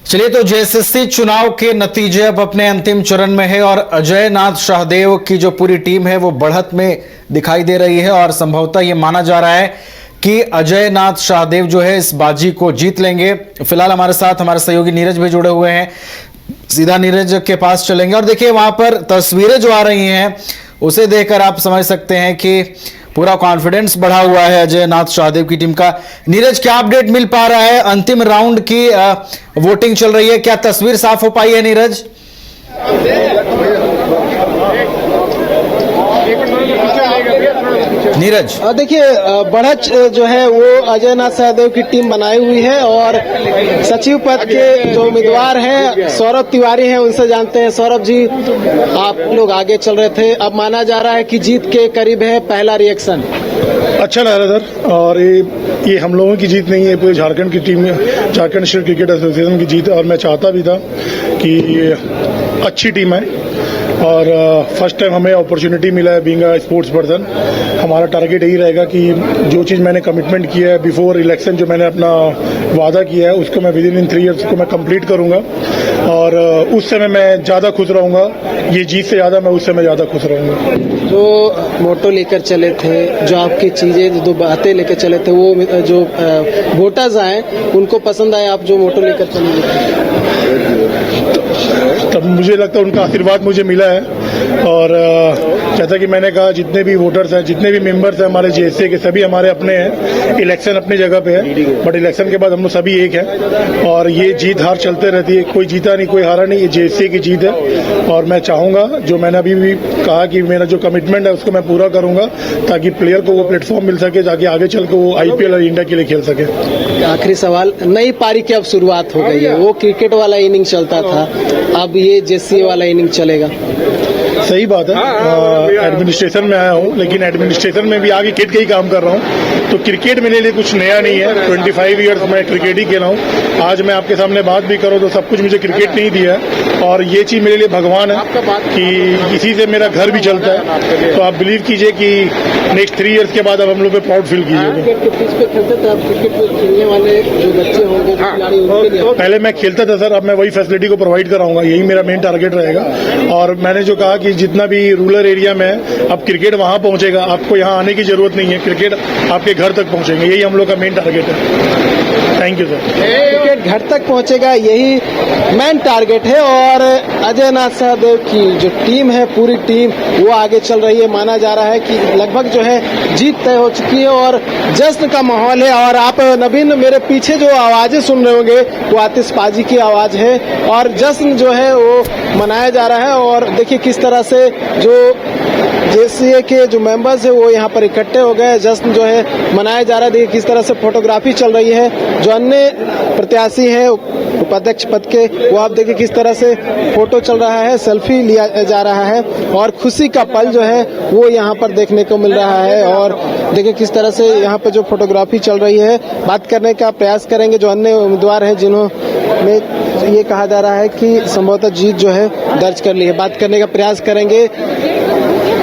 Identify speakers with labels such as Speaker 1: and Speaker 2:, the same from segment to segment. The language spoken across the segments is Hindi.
Speaker 1: चलिए, तो जेएसएससी चुनाव के नतीजे अब अपने अंतिम चरण में है और अजय नाथ शाहदेव की जो पूरी टीम है वो बढ़त में दिखाई दे रही है और संभवतः ये माना जा रहा है कि अजय नाथ शाहदेव जो है इस बाजी को जीत लेंगे। फिलहाल हमारे साथ हमारे सहयोगी नीरज भी जुड़े हुए हैं, सीधा नीरज के पास चलेंगे और देखिए वहां पर तस्वीरें जो आ रही हैं उसे देखकर आप समझ सकते हैं कि पूरा कॉन्फिडेंस बढ़ा हुआ है अजय नाथ शाहदेव की टीम का। नीरज, क्या अपडेट मिल पा रहा है? अंतिम राउंड की वोटिंग चल रही है, क्या तस्वीर साफ हो पाई है नीरज? नीरज,
Speaker 2: देखिए बढ़त जो है वो अजय नाथ शाहदेव की टीम बनाई हुई है और सचिव पद के जो उम्मीदवार हैं सौरभ तिवारी हैं, उनसे जानते हैं। सौरभ जी, आप लोग आगे चल रहे थे, अब माना जा रहा है कि जीत के करीब है, पहला रिएक्शन?
Speaker 3: अच्छा लग रहा सर, और ये हम लोगों की जीत नहीं है, पूरे झारखंड की team, Jharkhand state cricket association की जीत है और मैं चाहता भी था कि ये अच्छी टीम है और फर्स्ट टाइम हमें अपॉर्चुनिटी मिला है बीइंग अ स्पोर्ट्स पर्सन। हमारा टारगेट यही रहेगा कि जो चीज़ मैंने कमिटमेंट किया है बिफोर इलेक्शन, जो मैंने अपना वादा किया है उसको मैं विदिन इन 3 इयर्स को मैं कंप्लीट करूंगा और उस समय मैं ज़्यादा खुश रहूंगा। ये जीत से ज़्यादा मैं उस समय ज़्यादा खुश रहूंगा।
Speaker 2: जो मोटो लेकर चले थे, जो आपकी चीज़ें, जो बातें लेकर चले थे, वो जो वोटर्स आए उनको पसंद आए आप जो मोटो लेकर चले थे?
Speaker 3: तब मुझे लगता है उनका आशीर्वाद मुझे मिला है और जैसा कि मैंने कहा, जितने भी वोटर्स हैं, जितने भी मेंबर्स हैं हमारे जेएससी के, सभी हमारे अपने हैं। इलेक्शन अपनी जगह पे है बट इलेक्शन के बाद हम लोग सभी एक हैं और ये जीत हार चलते रहती है, कोई जीता नहीं कोई हारा नहीं, ये जेएससी की जीत है और मैं चाहूंगा, जो मैंने अभी भी कहा कि मेरा जो कमिटमेंट है उसको मैं पूरा करूंगा ताकि प्लेयर को वो प्लेटफॉर्म मिल सके ताकि आगे चल के वो आईपीएल और इंडिया के लिए खेल सके।
Speaker 2: आखिरी सवाल, नई पारी की अब शुरुआत हो गई है, वो क्रिकेट वाला इनिंग चलता था, अब ये जेएससी वाला इनिंग चलेगा।
Speaker 3: सही बात है, एडमिनिस्ट्रेशन में आया हूँ लेकिन एडमिनिस्ट्रेशन में भी आगे क्रिकेट का ही काम कर रहा हूँ, तो क्रिकेट मेरे लिए कुछ नया नहीं है। 25 ईयर्स मैं क्रिकेट ही खेला हूँ। आज मैं आपके सामने बात भी करूँ तो सब कुछ मुझे क्रिकेट नहीं दिया है और ये चीज मेरे लिए भगवान है कि इसी से मेरा घर भी चलता है। तो आप बिलीव कीजिए कि नेक्स्ट 3 इयर्स के बाद अब हम लोग पे प्राउड फील कीजिएगा। पहले मैं खेलता था सर, अब मैं वही फैसिलिटी को प्रोवाइड कराऊंगा, यही मेरा मेन टारगेट रहेगा। और मैंने जो कहा कि जितना भी रूरल एरिया में है अब क्रिकेट वहां पहुंचेगा, आपको यहां आने की जरूरत नहीं है, क्रिकेट आपके घर तक पहुंचेंगे, यही हम लोग का मेन टारगेट है। Thank you sir.
Speaker 2: क्रिकेट घर तक पहुंचेगा, यही मेन टारगेट है और अजय नाथ शाहदेव की जो टीम है, पूरी टीम वो आगे चल रही है। माना जा रहा है कि लगभग जो है जीत तय हो चुकी है और जश्न का माहौल है। और आप नवीन, मेरे पीछे जो आवाजें सुन रहे होंगे वो आतिशबाजी की आवाज है और जश्न जो है वो मनाया जा रहा है। और देखिए किस तरह से जो जेएससी के जो मेंबर्स है वो यहाँ पर इकट्ठे हो गए, जश्न जो है मनाया जा रहा है। देखिए किस तरह से फोटोग्राफी चल रही है, जो अन्य प्रत्याशी हैं उपाध्यक्ष पद के, वो आप देखिए किस तरह से फोटो चल रहा है, सेल्फी लिया जा रहा है और खुशी का पल जो है वो यहाँ पर देखने को मिल रहा है। और देखिए किस तरह से यहाँ पर जो फोटोग्राफी चल रही है। बात करने का प्रयास करेंगे जो अन्य उम्मीदवार हैं जिन्होंने ये कहा जा रहा है कि संभवतः जीत जो है दर्ज कर ली है। बात करने का प्रयास करेंगे।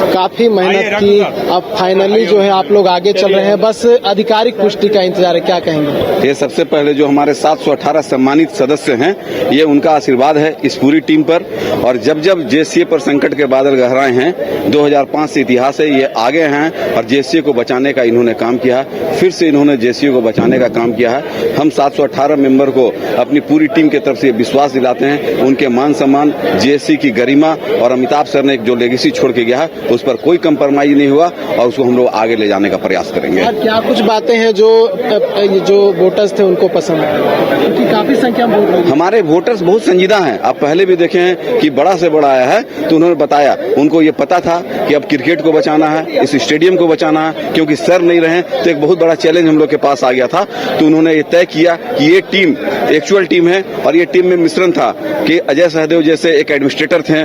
Speaker 2: काफी मेहनत की, अब फाइनली जो है आप लोग आगे चल रहे हैं, बस आधिकारिक पुष्टि का इंतजार है, क्या कहेंगे?
Speaker 4: ये सबसे पहले जो हमारे 718 सम्मानित सदस्य हैं, ये उनका आशीर्वाद है इस पूरी टीम पर। और जब जब जेएससी पर संकट के बादल गहराए हैं, 2005 से इतिहास है, ये आगे हैं और जेएससी को बचाने का इन्होंने काम किया, फिर से इन्होंने जेएससी को बचाने का काम किया है। हम 718 मेंबर को अपनी पूरी टीम की तरफ से विश्वास दिलाते हैं, उनके मान सम्मान, जेएससी की गरिमा और अमिताभ सर ने जो लेगेसी छोड़ के गया है उस पर कोई कंप्रोमाइज नहीं हुआ और उसको हम लोग आगे ले जाने का प्रयास करेंगे।
Speaker 2: और क्या कुछ बातें हैं जो वोटर्स थे उनको पसंद है, क्योंकि काफी संख्या में वोट,
Speaker 4: हमारे वोटर्स बहुत संजीदा हैं। आप पहले भी देखे हैं कि बड़ा से बड़ा आया है तो उन्होंने बताया, उनको ये पता था कि अब क्रिकेट को बचाना है, इस स्टेडियम को बचाना है, क्योंकि सर नहीं रहे तो एक बहुत बड़ा चैलेंज हम लोग के पास आ गया था। तो उन्होंने ये तय किया कि ये टीम एक्चुअल टीम है और ये टीम में मिश्रण था कि अजय शाहदेव जैसे एक एडमिनिस्ट्रेटर थे,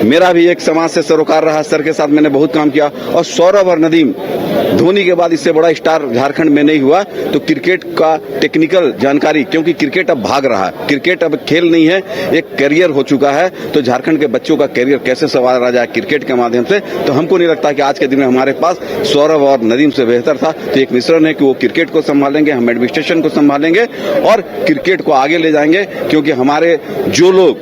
Speaker 4: मेरा भी एक समाज से सरोकार रहा, सर के साथ मैंने बहुत काम किया। और सौरभ और नदीम, धोनी के बाद इससे बड़ा स्टार झारखंड में नहीं हुआ। तो क्रिकेट का टेक्निकल जानकारी, क्योंकि क्रिकेट अब भाग रहा है, क्रिकेट अब खेल नहीं है, एक करियर हो चुका है। तो झारखंड के बच्चों का करियर कैसे संवारा जाए क्रिकेट के माध्यम से, तो हमको नहीं लगता कि आज के दिन में हमारे पास सौरभ और नदीम से बेहतर था। तो एक मिश्रण है कि वो क्रिकेट को संभालेंगे, हम एडमिनिस्ट्रेशन को संभालेंगे और क्रिकेट को आगे ले जाएंगे। क्योंकि हमारे जो लोग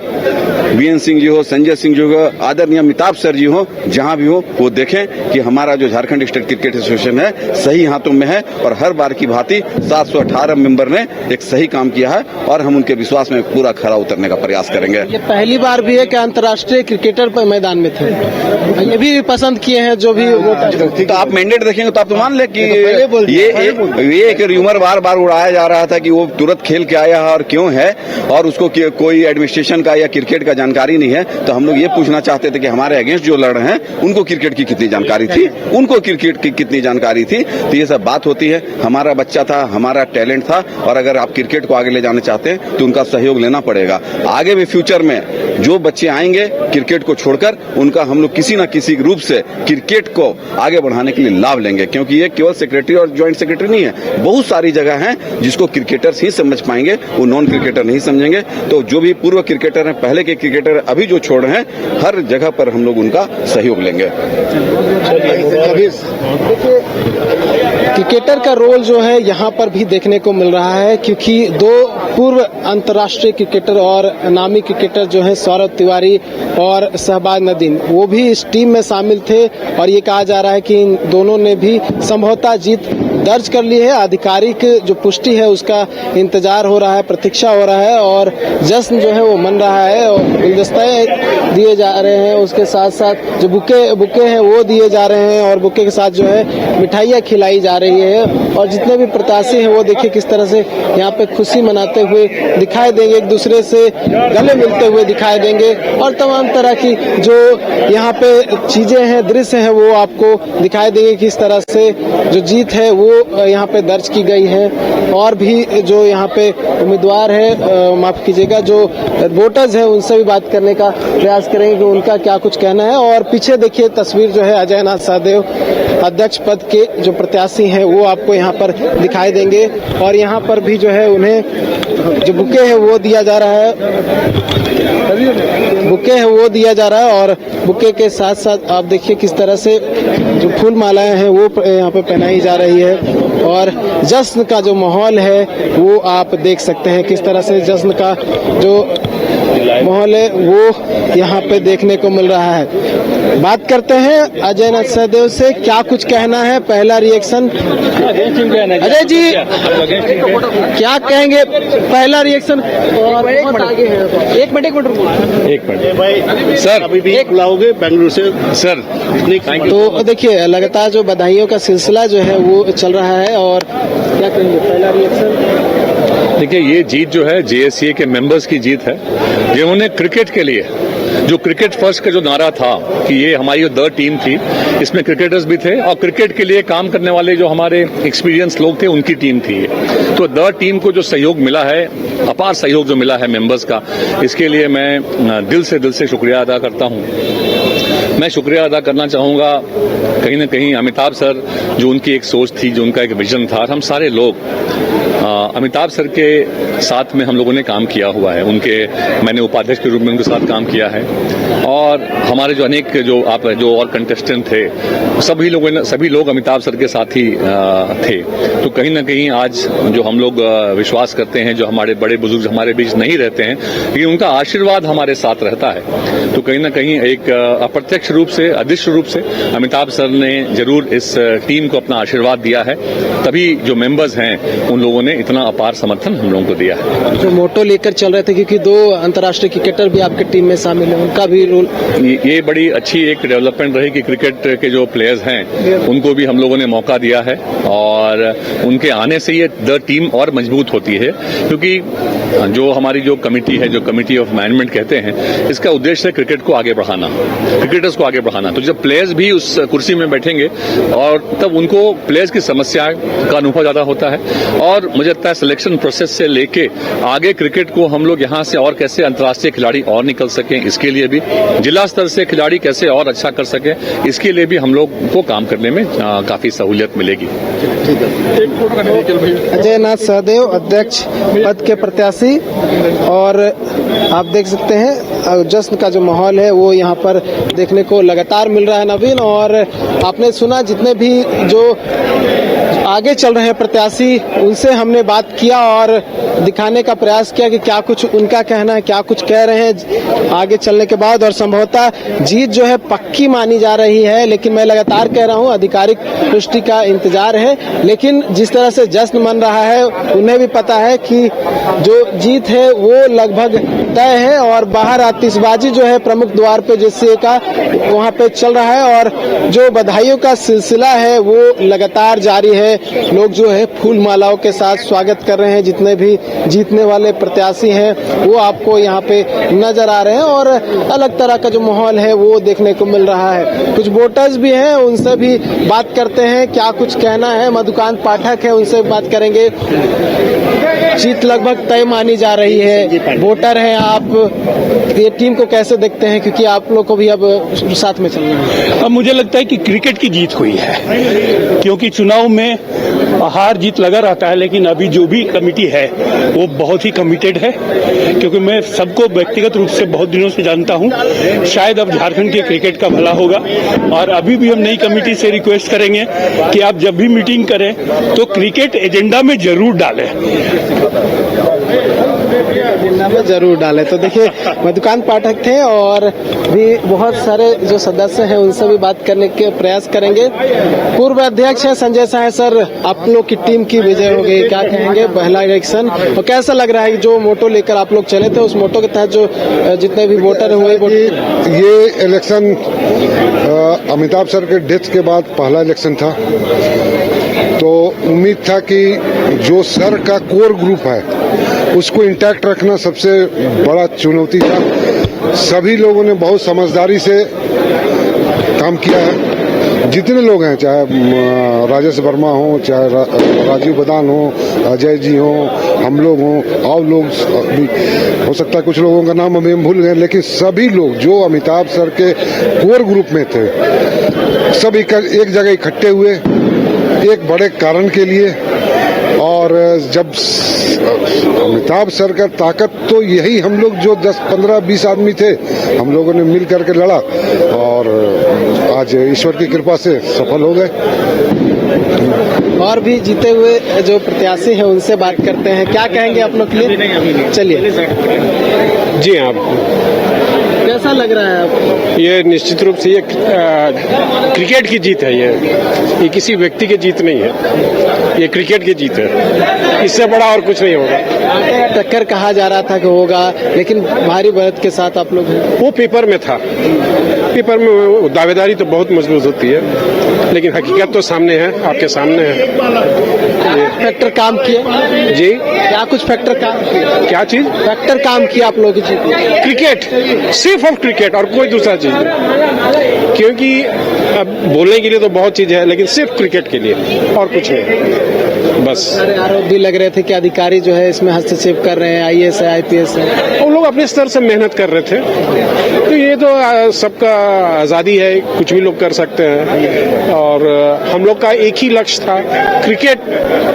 Speaker 4: वीएन सिंह जी हो, संजय सिंह जी हो, आदरणीय अमिताभ सर जी हो, जहां भी हो, वो देखें कि हमारा जो झारखंड स्टेट क्रिकेट एसोसिएशन है सही हाथों में है। और हर बार की भांति 718 मेंबर ने एक सही काम किया है और हम उनके विश्वास में पूरा खरा उतरने का प्रयास करेंगे।
Speaker 2: ये पहली बार भी है कि अंतर्राष्ट्रीय क्रिकेटर पर मैदान में थे, ये भी पसंद किए हैं जो भी
Speaker 4: तो आप मैंडेट देखेंगे तो आप तो मान ले कि ये एक र्यूमर बार बार उड़ाया जा रहा था कि वो तुरंत खेल के आया है और क्यों है, और उसको कोई एडमिनिस्ट्रेशन का या क्रिकेट का जानकारी नहीं है। तो हम लोग ये पूछना चाहते थे कि हमारे अगेंस्ट जो लड़ रहे हैं उनको क्रिकेट की कितनी जानकारी थी, उनको क्रिकेट की कितनी जानकारी थी। तो ये सब बात होती है। हमारा बच्चा था, हमारा टैलेंट था, और अगर आप क्रिकेट को आगे ले जाना चाहते हैं तो उनका सहयोग लेना पड़ेगा। आगे भी फ्यूचर में जो बच्चे आएंगे क्रिकेट को छोड़कर, उनका हम लोग किसी न किसी रूप से क्रिकेट को आगे बढ़ाने के लिए लाभ लेंगे। क्योंकि ये केवल सेक्रेटरी और ज्वाइंट सेक्रेटरी नहीं है, बहुत सारी जगह हैं जिसको क्रिकेटर्स ही समझ पाएंगे, वो नॉन क्रिकेटर नहीं समझेंगे। तो जो भी पूर्व क्रिकेटर हैं, पहले के क्रिकेटर अभी जो छोड़ रहे हैं, हर जगह पर हम लोग उनका सहयोग लेंगे।
Speaker 2: क्रिकेटर का रोल जो है यहाँ पर भी देखने को मिल रहा है, क्योंकि दो पूर्व अंतर्राष्ट्रीय क्रिकेटर और नामी क्रिकेटर जो है सौरभ तिवारी और शहबाज नदीम, वो भी इस टीम में शामिल थे। और ये कहा जा रहा है कि इन दोनों ने भी संभवतः जीत दर्ज कर ली है। आधिकारिक जो पुष्टि है उसका इंतजार हो रहा है, प्रतीक्षा हो रहा है, और जश्न जो है वो मन रहा है, और गुलदस्ते दिए जा रहे हैं, उसके साथ साथ जो बुके हैं वो दिए जा रहे हैं, और बुके के साथ जो है मिठाइयाँ खिलाई जा रही है। और जितने भी प्रत्याशी हैं वो देखिए किस तरह से यहाँ पे खुशी मनाते हुए दिखाई देंगे, एक दूसरे से गले मिलते हुए दिखाई देंगे, और तमाम तरह की जो यहाँ पे चीजें हैं, दृश्य हैं, वो आपको दिखाई देंगे किस तरह से जो जीत है वो यहाँ पे दर्ज की गई है। और भी जो यहाँ पे उम्मीदवार है, माफ कीजिएगा, जो वोटर्स हैं उनसे भी बात करने का प्रयास करेंगे कि उनका क्या कुछ कहना है। और पीछे देखिए तस्वीर जो है अजय नाथ सहदेव अध्यक्ष पद के जो प्रत्याशी हैं वो आपको यहाँ पर दिखाई देंगे। और यहाँ पर भी जो है उन्हें जो बुके है वो दिया जा रहा है, और बुके के साथ साथ आप देखिए किस तरह से जो फूल मालाएं हैं वो यहाँ पे पहनाई जा रही है। और जश्न का जो माहौल है वो आप देख सकते हैं, किस तरह से जश्न का जो माहौल है वो यहाँ पे देखने को मिल रहा है। बात करते हैं अजय नाथ सहदेव से, क्या कुछ कहना है, पहला रिएक्शन। अजय जी क्या कहेंगे, पहला रिएक्शन। एक मिनट
Speaker 5: सर, अभी भी बुलाओगे बेंगलुरु से सर?
Speaker 2: तो देखिए लगातार जो बधाइयों का सिलसिला जो है वो चल रहा है, और क्या कहेंगे पहला रिएक्शन।
Speaker 5: देखिए, ये जीत जो है जेएससीए के मेंबर्स की जीत है, जिन्होंने क्रिकेट के लिए जो क्रिकेट फर्स्ट का जो नारा था कि ये हमारी जो द टीम थी, इसमें क्रिकेटर्स भी थे और क्रिकेट के लिए काम करने वाले जो हमारे एक्सपीरियंस लोग थे उनकी टीम थी। तो द टीम को जो सहयोग मिला है, अपार सहयोग जो मिला है मेंबर्स का, इसके लिए मैं दिल से शुक्रिया अदा करता हूं। मैं शुक्रिया अदा करना चाहूंगा कहीं ना कहीं अमिताभ सर, जो उनकी एक सोच थी, जो उनका एक विजन था। हम सारे लोग अमिताभ सर के साथ में हम लोगों ने काम किया हुआ है, मैंने उपाध्यक्ष के रूप में उनके साथ काम किया है। और हमारे जो अनेक जो और कंटेस्टेंट थे, सभी लोग अमिताभ सर के साथ ही थे। तो कहीं ना कहीं आज जो हम लोग विश्वास करते हैं, जो हमारे बड़े बुजुर्ग हमारे बीच नहीं रहते हैं, लेकिन उनका आशीर्वाद हमारे साथ रहता है। तो कहीं ना कहीं एक अप्रत्यक्ष रूप से, अदृश्य रूप से अमिताभ सर ने जरूर इस टीम को अपना आशीर्वाद दिया है, तभी जो मेंबर्स हैं उन लोगों ने इतना अपार समर्थन हम लोगों को दिया है।
Speaker 2: जो मोटो लेकर चल रहे थे, क्योंकि 2 अंतर्राष्ट्रीय क्रिकेटर भी आपके टीम में शामिल हैं, उनका भी रोल,
Speaker 5: ये बड़ी अच्छी एक डेवलपमेंट रही कि क्रिकेट के जो प्लेयर्स हैं उनको भी हम लोगों ने मौका दिया है, और उनके आने से ये द टीम और मजबूत होती है। क्योंकि जो हमारी जो कमेटी है, जो कमेटी ऑफ मैनेजमेंट कहते हैं, इसका उद्देश्य है क्रिकेट को आगे बढ़ाना, क्रिकेटर्स को आगे बढ़ाना। तो जब प्लेयर्स भी उस कुर्सी में बैठेंगे और तब उनको प्लेयर्स की समस्या का अनुभव ज्यादा होता है। और मुझे जाता है सिलेक्शन प्रोसेस से लेके आगे क्रिकेट को हम लोग यहाँ से और कैसे अंतर्राष्ट्रीय खिलाड़ी और निकल सकें, इसके लिए भी जिला स्तर से खिलाड़ी कैसे और अच्छा कर सकें, इसके लिए भी हम लोग को काम करने में काफी सहूलियत मिलेगी।
Speaker 2: अजय नाथ सहदेव अध्यक्ष पद के प्रत्याशी, और आप देख सकते हैं जश्न का जो माहौल है वो यहाँ पर देखने को लगातार मिल रहा है नवीन। और आपने सुना जितने भी जो आगे चल रहे हैं प्रत्याशी उनसे हमने बात किया और दिखाने का प्रयास किया कि क्या कुछ उनका कहना है, क्या कुछ कह रहे हैं आगे चलने के बाद। और संभवतः जीत जो है पक्की मानी जा रही है, लेकिन मैं लगातार कह रहा हूं आधिकारिक पुष्टि का इंतजार है। लेकिन जिस तरह से जश्न मन रहा है उन्हें भी पता है कि जो जीत है वो लगभग तय है। और बाहर आतिशबाजी जो है प्रमुख द्वार पे जेसीए का वहां पे चल रहा है और जो बधाइयों का सिलसिला है वो लगातार जारी है। लोग जो है फूल मालाओं के साथ स्वागत कर रहे हैं, जितने भी जीतने वाले प्रत्याशी हैं वो आपको यहाँ पे नजर आ रहे हैं और अलग तरह का जो माहौल है वो देखने को मिल रहा है। कुछ वोटर्स भी हैं, उनसे भी बात करते हैं क्या कुछ कहना है। मधुकांत पाठक है, उनसे बात करेंगे। जीत लगभग तय मानी जा रही है, वोटर हैं आप, ये टीम को कैसे देखते हैं, क्योंकि आप लोग को भी अब साथ में चलना है।
Speaker 6: अब मुझे लगता है कि क्रिकेट की जीत हुई है, क्योंकि चुनाव में हार जीत लगा रहता है, लेकिन अभी जो भी कमेटी है वो बहुत ही कमिटेड है। क्योंकि मैं सबको व्यक्तिगत रूप से बहुत दिनों से जानता हूं, शायद अब झारखंड के क्रिकेट का भला होगा। और अभी भी हम नई कमेटी से रिक्वेस्ट करेंगे कि आप जब भी मीटिंग करें तो क्रिकेट एजेंडा में जरूर डालें।
Speaker 2: जरूर डाले। तो देखिए मधुकांत पाठक थे और भी बहुत सारे जो सदस्य हैं उनसे भी बात करने के प्रयास करेंगे। पूर्व अध्यक्ष है संजय साहे सर, आप लोग की टीम की विजय हो गई, क्या कहेंगे पहला इलेक्शन और कैसा लग रहा है जो मोटो लेकर आप लोग चले थे उस मोटो के तहत जो जितने भी वोटर हुए?
Speaker 7: ये इलेक्शन अमिताभ सर के डेथ के बाद पहला इलेक्शन था, तो उम्मीद था कि जो सर का कोर ग्रुप है उसको इंटैक्ट रखना सबसे बड़ा चुनौती था। सभी लोगों ने बहुत समझदारी से काम किया है, जितने लोग हैं, चाहे राजेश वर्मा हो, चाहे राजीव बदान हो, अजय जी हो, हम लोग हों, और लोग भी हो सकता है कुछ लोगों का नाम हमें भूल गए, लेकिन सभी लोग जो अमिताभ सर के कोर ग्रुप में थे सब एक जगह इकट्ठे हुए एक बड़े कारण के लिए। और जब अमिताभ सर का ताकत तो यही, हम लोग जो 10, 15, 20 आदमी थे हम लोगों ने मिल करके लड़ा और आज ईश्वर की कृपा से सफल हो गए।
Speaker 2: और भी जीते हुए जो प्रत्याशी हैं उनसे बात करते हैं, क्या कहेंगे आप लोग के लिए? चलिए
Speaker 8: जी हाँ,
Speaker 2: कैसा लग रहा है आपको?
Speaker 8: ये निश्चित रूप से ये क्रिकेट की जीत है। ये किसी व्यक्ति की जीत नहीं है, ये क्रिकेट की जीत है, इससे बड़ा और कुछ नहीं होगा।
Speaker 2: टक्कर कहा जा रहा था कि होगा, लेकिन भारी बढ़त के साथ आप लोग
Speaker 8: वो पेपर में था, पेपर में दावेदारी तो बहुत मजबूत होती है, लेकिन हकीकत तो सामने है, आपके सामने है।
Speaker 2: फैक्टर काम किया
Speaker 8: जी,
Speaker 2: क्या कुछ फैक्टर काम किया?
Speaker 8: क्या चीज
Speaker 2: फैक्टर काम किया आप लोगों की जीत में?
Speaker 8: क्रिकेट, सिर्फ ऑफ क्रिकेट और कोई दूसरा चीज नहीं। क्योंकि अब बोलने के लिए तो बहुत चीज है, लेकिन सिर्फ क्रिकेट के लिए और कुछ नहीं, बस।
Speaker 2: सारे आरोप भी लग रहे थे कि अधिकारी जो है इसमें हस्तक्षेप कर रहे हैं, IAS है, IPS है।
Speaker 8: वो लोग अपने स्तर से मेहनत कर रहे थे, तो ये तो सबका आजादी है, कुछ भी लोग कर सकते हैं। और हम लोग का एक ही लक्ष्य था, क्रिकेट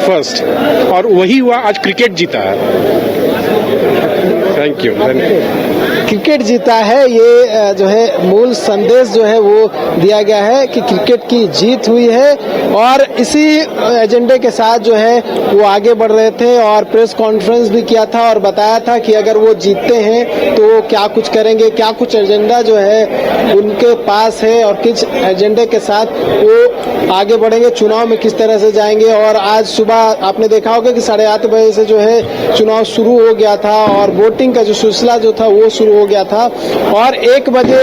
Speaker 8: फर्स्ट, और वही हुआ, आज क्रिकेट जीता है। Thank you.
Speaker 2: क्रिकेट जीता है, ये जो है मूल संदेश जो है वो दिया गया है कि क्रिकेट की जीत हुई है। और इसी एजेंडे के साथ जो है वो आगे बढ़ रहे थे और प्रेस कॉन्फ्रेंस भी किया था और बताया था कि अगर वो जीतते हैं तो क्या कुछ करेंगे, क्या कुछ एजेंडा जो है उनके पास है और किस एजेंडे के साथ वो आगे बढ़ेंगे, चुनाव में किस तरह से जाएंगे। और आज सुबह आपने देखा होगा कि 8:30 बजे से जो है चुनाव शुरू हो गया था और वोटिंग का जो सिलसिला जो था वो शुरू हो हो गया था और 1 बजे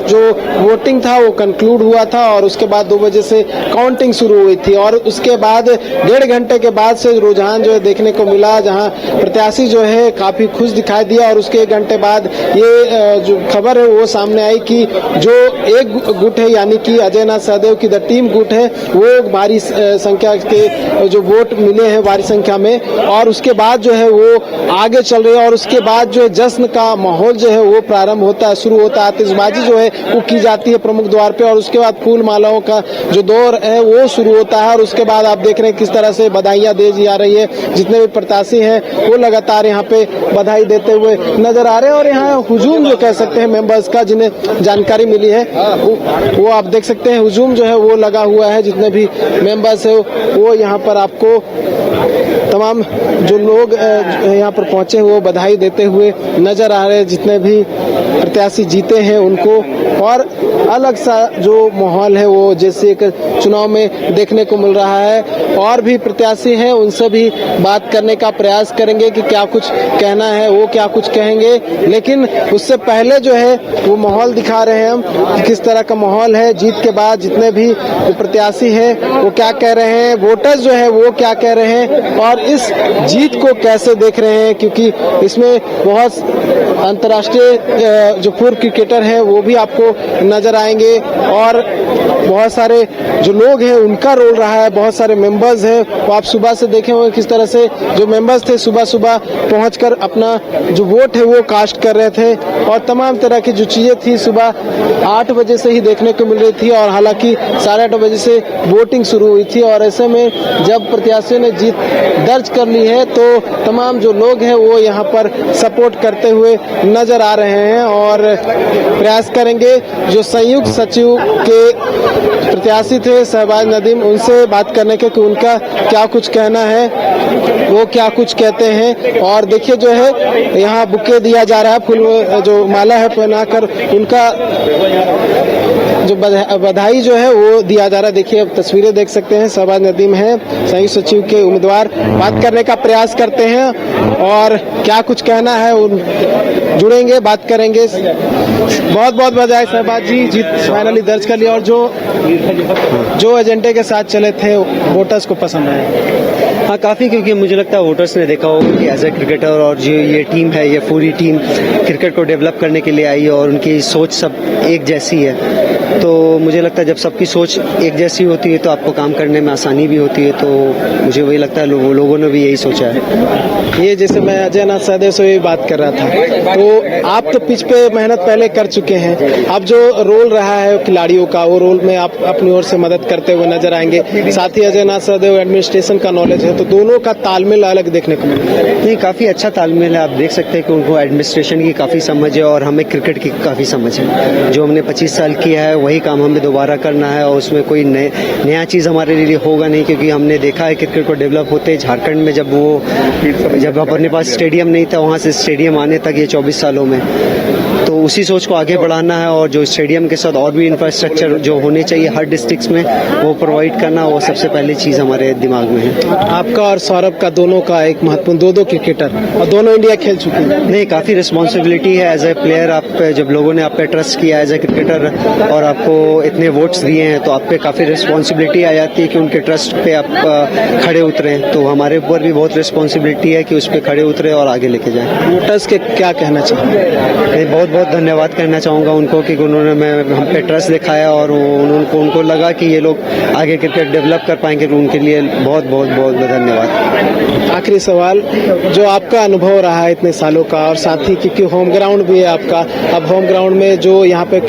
Speaker 2: जो वोटिंग था वो कंक्लूड हुआ था और उसके बाद 2 बजे से काउंटिंग शुरू हुई थी और उसके बाद 1.5 घंटे के बाद से रुझान जो है देखने को मिला, जहां प्रत्याशी जो है काफी खुश दिखाई दिया और उसके 1 घंटे बाद ये जो खबर है वो सामने आई कि जो एक गुट है यानी कि अजय नाथ सहदेव की द टीम गुट है वो भारी संख्या के जो वोट मिले हैं भारी संख्या में और उसके बाद जो है वो आगे चल रही है और उसके बाद जो है जश्न का माहौल जो है वो प्रारंभ होता है, शुरू होता है। आतिशबाजी जो है वो की जाती है प्रमुख द्वार पे और उसके बाद फूल मालाओं का जो दौर है वो शुरू होता है और उसके बाद आप देख रहे हैं किस तरह से बधाइयां दी जा रही है। जितने भी प्रत्याशी हैं वो लगातार यहाँ पे बधाई देते हुए नजर आ रहे हैं और यहाँ हुजूम जो कह सकते हैं मेंबर्स का जिन्हें जानकारी मिली है वो आप देख सकते हैं हुजूम जो है वो लगा हुआ है। जितने भी मेंबर्स है वो यहाँ पर आपको तमाम जो लोग यहाँ पर पहुंचे हैं वो बधाई देते हुए नजर आ रहे हैं। जितने भी प्रत्याशी जीते हैं उनको और अलग सा जो माहौल है वो जैसे एक चुनाव में देखने को मिल रहा है और भी प्रत्याशी हैं उनसे भी बात करने का प्रयास करेंगे कि क्या कुछ कहना है, वो क्या कुछ कहेंगे। लेकिन उससे पहले जो है वो माहौल दिखा रहे हैं हम कि किस तरह का माहौल है जीत के बाद। जितने भी प्रत्याशी हैं वो क्या कह रहे हैं, वोटर्स जो है वो क्या कह रहे हैं और इस जीत को कैसे देख रहे हैं, क्योंकि इसमें बहुत अंतर्राष्ट्रीय जो पूर्व क्रिकेटर हैं वो भी आपको नजर आएंगे और बहुत सारे जो लोग हैं उनका रोल रहा है, बहुत सारे मेंबर्स हैं। वो आप सुबह से देखे होंगे किस तरह से जो मेंबर्स थे सुबह सुबह पहुंचकर अपना जो वोट है वो कास्ट कर रहे थे और तमाम तरह की जो चीजें थी सुबह 8 बजे से ही देखने को मिल रही थी और हालांकि 8:30 बजे से वोटिंग शुरू हुई थी और ऐसे में जब प्रत्याशियों ने जीत दर्ज कर ली है तो तमाम जो लोग हैं वो यहाँ पर सपोर्ट करते हुए नजर आ रहे हैं और प्रयास करेंगे जो संयुक्त सचिव के प्रत्याशी थे शहबाज नदीम उनसे बात करने के कि उनका क्या कुछ कहना है, वो क्या कुछ कहते हैं। और देखिए जो है यहाँ बुके दिया जा रहा है, फूल जो माला है पहनाकर उनका जो बधाई जो है वो दिया जा रहा है। देखिए अब तस्वीरें देख सकते हैं, शहबाज नदीम है संयुक्त सचिव के उम्मीदवार, बात करने का प्रयास करते हैं और क्या कुछ कहना है उन जुड़ेंगे, बात करेंगे। बहुत बहुत बधाई शहबाज जी, जीत फाइनली दर्ज कर लिया और जो एजेंडे के साथ चले थे वोटर्स को पसंद आए।
Speaker 9: हाँ काफ़ी, क्योंकि मुझे लगता है वोटर्स ने देखा होगा कि एज ए क्रिकेटर और जो ये टीम है ये पूरी टीम क्रिकेट को डेवलप करने के लिए आई है और उनकी सोच सब एक जैसी है। तो मुझे लगता है जब सबकी सोच एक जैसी होती है तो आपको काम करने में आसानी भी होती है। तो मुझे वही लगता है लोगों ने भी यही सोचा है।
Speaker 2: ये जैसे मैं अजय नाथ सहदेव से भी बात कर रहा था तो आप तो पिच पे मेहनत पहले कर चुके हैं, अब जो रोल रहा है खिलाड़ियों का वो रोल में आप अपनी ओर से मदद करते हुए नजर आएंगे। साथ ही अजय नाथ सहदेव एडमिनिस्ट्रेशन का नॉलेज है तो दोनों का तालमेल अलग देखने को मिला।
Speaker 9: नहीं, काफ़ी अच्छा तालमेल है। आप देख सकते हैं कि उनको एडमिनिस्ट्रेशन की काफ़ी समझ है और हमें क्रिकेट की काफ़ी समझ है। जो हमने 25 साल किया है वही काम हमें दोबारा करना है और उसमें कोई नया चीज़ हमारे लिए होगा नहीं, क्योंकि हमने देखा है क्रिकेट को डेवलप होते झारखंड में जब अपने पास स्टेडियम नहीं था वहाँ से स्टेडियम आने तक ये 24 सालों में, तो उसी सोच को आगे बढ़ाना है और जो स्टेडियम के साथ और भी इंफ्रास्ट्रक्चर जो होने चाहिए हर डिस्ट्रिक्ट में वो प्रोवाइड करना, वो सबसे पहली चीज़ हमारे दिमाग में है।
Speaker 2: आपका और सौरभ का दोनों का एक महत्वपूर्ण, दो क्रिकेटर और दोनों इंडिया खेल चुके हैं।
Speaker 9: नहीं, काफ़ी रिस्पॉन्सिबिलिटी है एज ए प्लेयर। आप जब लोगों ने आप पे ट्रस्ट किया एज ए क्रिकेटर और आपको इतने वोट्स दिए हैं तो आप पे काफ़ी रिस्पॉन्सिबिलिटी आ जाती है कि उनके ट्रस्ट पे आप खड़े उतरे। तो हमारे ऊपर भी बहुत रिस्पॉन्सिबिलिटी है कि उस पर खड़े उतरे और आगे लेके जाएं।
Speaker 2: वोटर्स के क्या कहना चाहिए?
Speaker 9: बहुत बहुत धन्यवाद करना चाहूँगा उनको कि उन्होंने हम पे ट्रस्ट दिखाया और उनको लगा कि ये लोग आगे क्रिकेट डेवलप कर पाएंगे। तो उनके लिए बहुत बहुत बहुत धन्यवाद।
Speaker 2: आखिरी सवाल, जो आपका अनुभव रहा है इतने सालों का और साथ ही क्योंकि होम ग्राउंड भी है आपका, अब होम ग्राउंड में जो यहाँ पे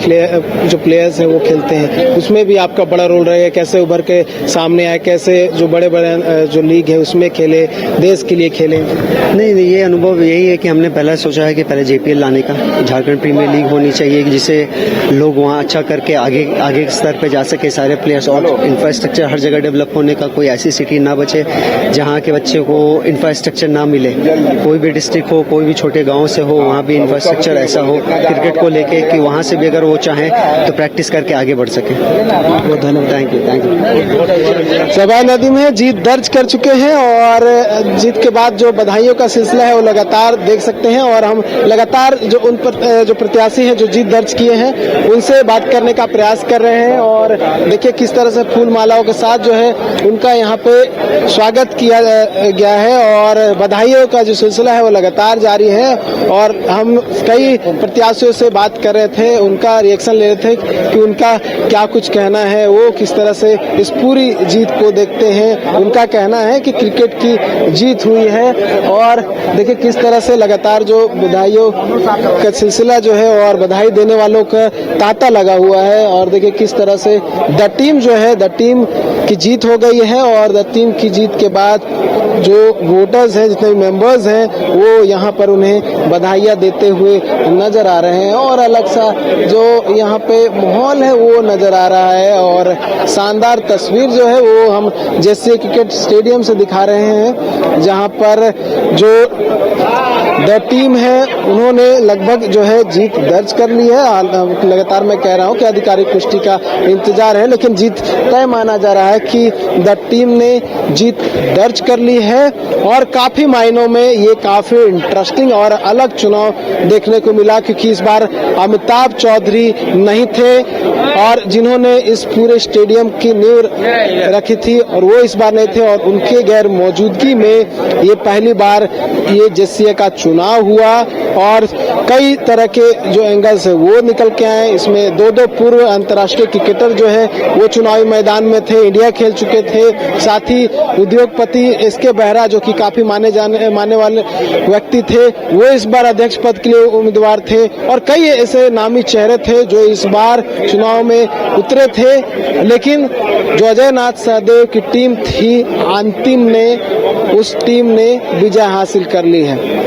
Speaker 2: जो प्लेयर्स हैं वो खेलते हैं उसमें भी आपका बड़ा रोल रहेगा, कैसे उभर के सामने आए, कैसे जो बड़े बड़े जो लीग है उसमें खेले, देश के लिए खेले?
Speaker 9: नहीं, ये अनुभव यही है कि हमने पहले सोचा है कि पहले JPL लाने का, झारखंड प्रीमियर लीग होनी चाहिए जिससे लोग वहाँ अच्छा करके आगे स्तर पे जा सके सारे प्लेयर्स और इंफ्रास्ट्रक्चर हर जगह डेवलप होने का, कोई ऐसी सिटी ना बचे जहाँ के बच्चे को इंफ्रास्ट्रक्चर ना मिले। कोई भी डिस्ट्रिक्ट हो, कोई भी छोटे गाँव से हो, वहाँ भी इंफ्रास्ट्रक्चर ऐसा हो क्रिकेट को लेके कि वहाँ से भी अगर वो चाहें तो प्रैक्टिस करके आगे बढ़ सके। बहुत धन्यवाद। Thank you.
Speaker 2: शहबाज नदीम है, जीत दर्ज कर चुके हैं और जीत के बाद जो बधाइयों का सिलसिला है वो लगातार देख सकते हैं और हम लगातार जो उन पर जो प्रत्याशी हैं जो जीत दर्ज किए हैं उनसे बात करने का प्रयास कर रहे हैं। और देखिए किस तरह से फूल मालाओं के साथ जो है उनका यहाँ पे स्वागत किया गया है और बधाइयों का जो सिलसिला है वो लगातार जारी है। और हम कई प्रत्याशियों से बात कर रहे थे, उनका रिएक्शन ले रहे थे कि उनका क्या कुछ कहना है, वो किस तरह से इस पूरी जीत को देखते हैं। उनका कहना है कि क्रिकेट की जीत हुई है और देखिए किस तरह से लगातार जो बधाइयों का सिलसिला जो है और बधाई देने वालों का तांता लगा हुआ है। और देखिए किस तरह से द टीम जो है, द टीम की जीत हो गई है और द टीम की जीत के बाद जो वोटर्स हैं, जितने मेंबर्स हैं, वो यहाँ पर उन्हें बधाइयाँ देते हुए नजर आ रहे हैं और अलग सा जो यहाँ पे माहौल है वो नजर आ रहा है। और शानदार तस्वीर जो है वो हम जेएससीए क्रिकेट स्टेडियम से दिखा रहे हैं, जहाँ पर जो द टीम है उन्होंने लगभग जो है जीत दर्ज कर ली है। लगातार मैं कह रहा हूँ कि आधिकारिक पुष्टि का इंतजार है, लेकिन जीत तय माना जा रहा है कि द टीम ने जीत दर्ज कर ली है। और काफी मायनों में ये काफी इंटरेस्टिंग और अलग चुनाव देखने को मिला, क्योंकि इस बार अमिताभ चौधरी नहीं थे और जिन्होंने इस पूरे स्टेडियम की नींव रखी थी और वो इस बार नहीं थे और उनके गैर मौजूदगी में ये पहली बार ये जेएससीए का चुनाव हुआ। और कई तरह के जो एंगल्स है वो निकल के आए। इसमें दो पूर्व अंतर्राष्ट्रीय क्रिकेटर जो है वो चुनावी मैदान में थे, इंडिया खेल चुके थे। साथ ही उद्योगपति एसके बेहरा जो कि काफी माने वाले व्यक्ति थे, वो इस बार अध्यक्ष पद के लिए उम्मीदवार थे। और कई ऐसे नामी चेहरे थे जो इस बार चुनाव में उतरे थे, लेकिन जो अजय नाथ सहदेव की टीम थी अंतिम में उस टीम ने विजय हासिल कर ली है।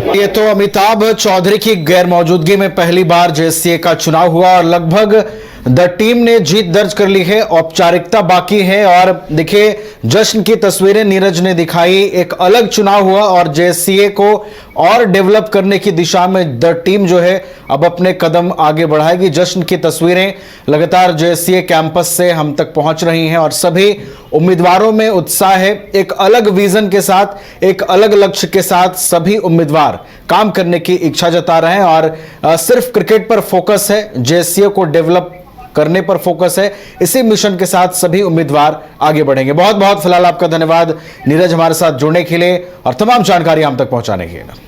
Speaker 1: ये तो अमिताभ चौधरी की गैर मौजूदगी में पहली बार जेएससीए का चुनाव हुआ और लगभग द टीम ने जीत दर्ज कर ली है। औपचारिकता बाकी है और देखिए जश्न की तस्वीरें नीरज ने दिखाई। एक अलग चुनाव हुआ और जेएससीए को और डेवलप करने की दिशा में द टीम जो है अब अपने कदम आगे बढ़ाएगी। जश्न की तस्वीरें लगातार जेएससीए कैंपस से हम तक पहुंच रही हैं और सभी उम्मीदवारों में उत्साह है। एक अलग विजन के साथ, एक अलग लक्ष्य के साथ सभी उम्मीदवार काम करने की इच्छा जता रहे हैं और सिर्फ क्रिकेट पर फोकस है, जेएससीए को डेवलप करने पर फोकस है। इसी मिशन के साथ सभी उम्मीदवार आगे बढ़ेंगे। बहुत बहुत फिलहाल आपका धन्यवाद नीरज हमारे साथ जुड़ने के लिए और तमाम जानकारी हम तक पहुंचाने के लिए।